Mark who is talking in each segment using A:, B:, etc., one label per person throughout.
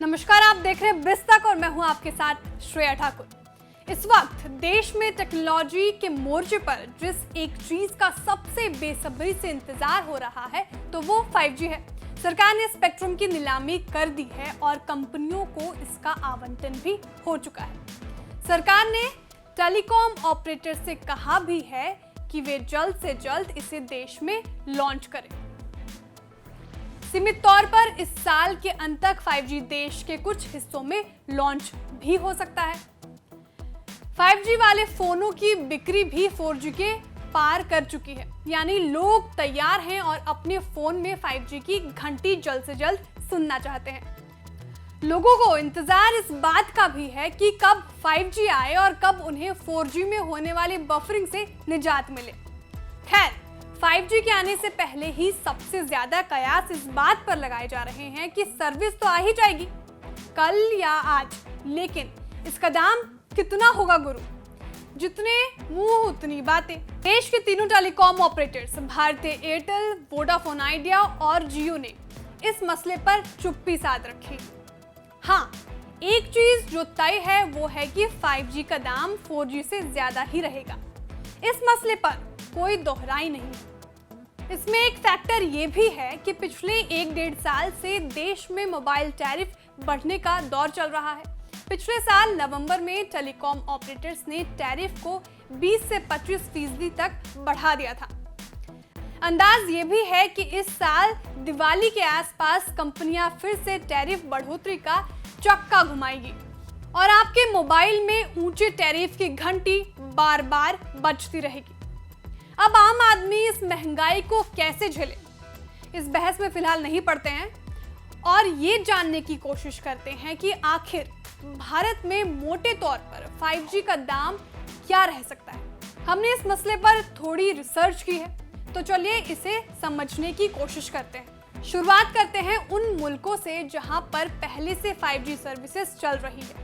A: नमस्कार, आप देख रहे हैं बिस्तक और मैं हूं आपके साथ श्रेया ठाकुर। इस वक्त देश में टेक्नोलॉजी के मोर्चे पर जिस एक चीज का सबसे बेसब्री से इंतजार हो रहा है तो वो 5G है। सरकार ने स्पेक्ट्रम की नीलामी कर दी है और कंपनियों को इसका आवंटन भी हो चुका है। सरकार ने टेलीकॉम ऑपरेटर से कहा भी है कि वे जल्द से जल्द इसे देश में लॉन्च करें। सीमित तौर पर इस साल के अंत तक 5G देश के कुछ हिस्सों में लॉन्च भी हो सकता है। 5G वाले फोनों की बिक्री भी 4G के पार कर चुकी है, यानी लोग तैयार हैं और अपने फोन में 5G की घंटी जल्द से जल्द सुनना चाहते हैं। लोगों को इंतजार इस बात का भी है कि कब 5G आए और कब उन्हें 4G में होने वाली बफरिंग से निजात मिले। खैर, 5G के आने से पहले ही सबसे ज्यादा कयास इस बात पर लगाए जा रहे हैं कि सर्विस तो आ ही जाएगी कल या आज, लेकिन इसका दाम कितना होगा गुरु? जितने मुंह उतनी बातें। देश के तीनों telecom operators Bharti Airtel, Vodafone Idea और जियो ने इस मसले पर चुप्पी साध रखी। हाँ, एक चीज जो तय है वो है कि 5G का दाम 4G से ज्यादा ही रहेगा। इस मसले पर कोई दोहराई नहीं। इसमें एक फैक्टर ये भी है कि पिछले 1-1.5 साल से देश में मोबाइल टैरिफ बढ़ने का दौर चल रहा है। पिछले साल नवंबर में टेलीकॉम ऑपरेटर्स ने टैरिफ को 20 से 25% तक बढ़ा दिया था। अंदाज ये भी है कि इस साल दिवाली के आसपास कंपनियां फिर से टैरिफ बढ़ोतरी का चक्का घुमाएगी और आपके मोबाइल में ऊंचे टैरिफ की घंटी बार बार बजती रहेगी। अब आम आदमी इस महंगाई को कैसे झेले, इस बहस में फिलहाल नहीं पड़ते हैं और ये जानने की कोशिश करते हैं कि आखिर भारत में मोटे तौर पर 5G का दाम क्या रह सकता है। हमने इस मसले पर थोड़ी रिसर्च की है, तो चलिए इसे समझने की कोशिश करते हैं। शुरुआत करते हैं उन मुल्कों से जहां पर पहले से 5G सर्विसेज चल रही है।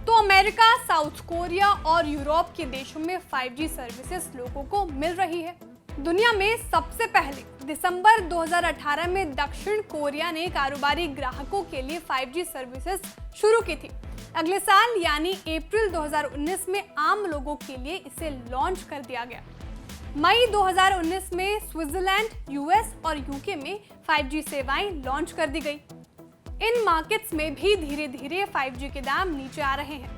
A: तो अमेरिका, साउथ कोरिया और यूरोप के देशों में 5G सर्विसेज लोगों को मिल रही है। दुनिया में सबसे पहले दिसंबर 2018 में दक्षिण कोरिया ने कारोबारी ग्राहकों के लिए 5G सर्विसेज शुरू की थी। अगले साल यानी अप्रैल 2019 में आम लोगों के लिए इसे लॉन्च कर दिया गया। मई 2019 में स्विट्जरलैंड, यूएस और यूके में 5G सेवाएं लॉन्च कर दी गई। इन मार्केट्स में भी धीरे धीरे 5G के दाम नीचे आ रहे हैं,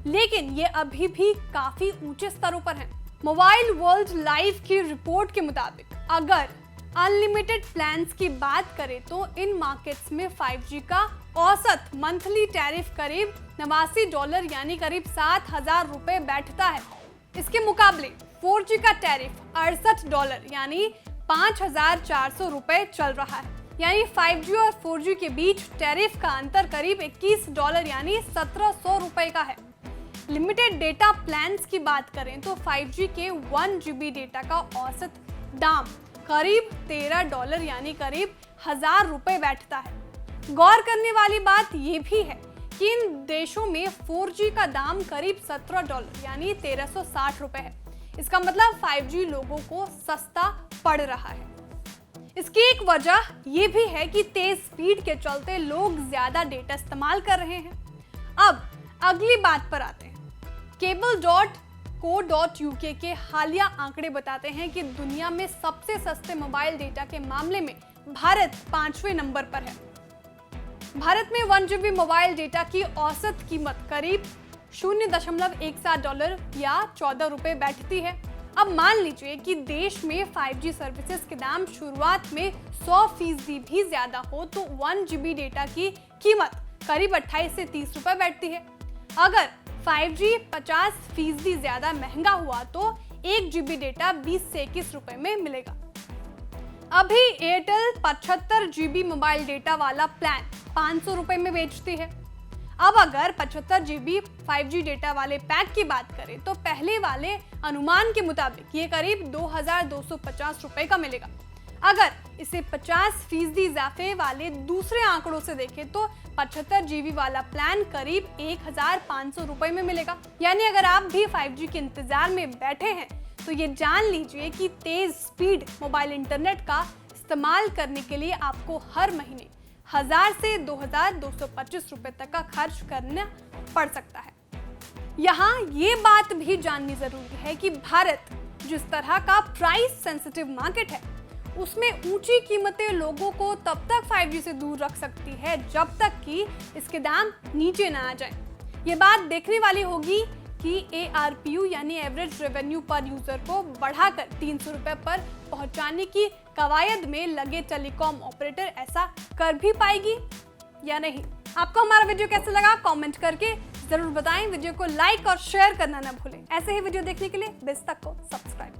A: लेकिन ये अभी भी काफी ऊंचे स्तरों पर हैं। मोबाइल वर्ल्ड लाइव की रिपोर्ट के मुताबिक अगर अनलिमिटेड प्लान्स की बात करें तो इन मार्केट्स में 5G का औसत मंथली टैरिफ करीब $89 यानी करीब $7,000 बैठता है। इसके मुकाबले 4G का टैरिफ $68 यानी $5,400 चल रहा है। यानी 5G और 4G के बीच टैरिफ का अंतर करीब $21 यानी $1,700 का है। लिमिटेड डेटा प्लान्स की बात करें तो 5G के 1 GB डेटा का औसत दाम करीब $13 यानी करीब $1,000 बैठता है। गौर करने वाली बात यह भी है कि इन देशों में 4G का दाम करीब $17 यानी $1,360 है। इसका मतलब 5G लोगों को सस्ता पड़ रहा है। इसकी एक वजह यह भी है कि तेज स्पीड के चलते लोग ज्यादा डेटा इस्तेमाल कर रहे हैं। अब अगली बात पर आते हैं। cable.co.uk के हालिया आंकड़े बताते हैं कि दुनिया में सबसे सस्ते मोबाइल डेटा के मामले में भारत 5वें नंबर पर है। भारत में 1 GB मोबाइल डेटा की औसत कीमत करीब $0.17 या ₹14 बैठती है। अब मान लीजिए कि देश में 5G सर्विसेज के दाम शुरुआत में 100% भी ज्यादा हो तो 1 GB डेटा की कीमत करीब 28 से ₹30 बैठती है। अगर 5G 50% ज्यादा महंगा हुआ तो 1 GB डेटा 20 से ₹21 में मिलेगा। अभी एयरटेल 75 GB मोबाइल डेटा वाला प्लान ₹500 में बेचती है। अब अगर 75 GB 5G डेटा वाले पैक की बात करें तो पहले वाले अनुमान के मुताबिक ये करीब ₹2,250 का मिलेगा। अगर इसे 50% इजाफे वाले दूसरे आंकड़ों से देखें तो 75 GB वाला प्लान करीब ₹1,500 में मिलेगा। यानी अगर आप भी 5G के इंतजार में बैठे हैं तो ये जान लीजिए कि तेज स्पीड मोबाइल इंटरनेट का इस्तेमाल करने के लिए आपको हर महीने 1000 से 2225 रुपए तक का खर्च करना पड़ सकता है। यहाँ ये बात भी जाननी जरूरी है कि भारत जिस तरह का प्राइस सेंसिटिव मार्केट है, उसमें ऊंची कीमतें लोगों को तब तक 5G से दूर रख सकती है जब तक कि इसके दाम नीचे ना आ जाए। ये बात देखने वाली होगी कि ARPU यानी एवरेज रेवेन्यू पर यूजर को बढ़ाकर 300 रुपए पर पहुंचाने की कवायद में लगे टेलीकॉम ऑपरेटर ऐसा कर भी पाएगी या नहीं। आपको हमारा वीडियो कैसा लगा कमेंट करके जरूर बताएं। वीडियो को लाइक और शेयर करना ना भूलें। ऐसे ही वीडियो देखने के लिए BizTalk को सब्सक्राइब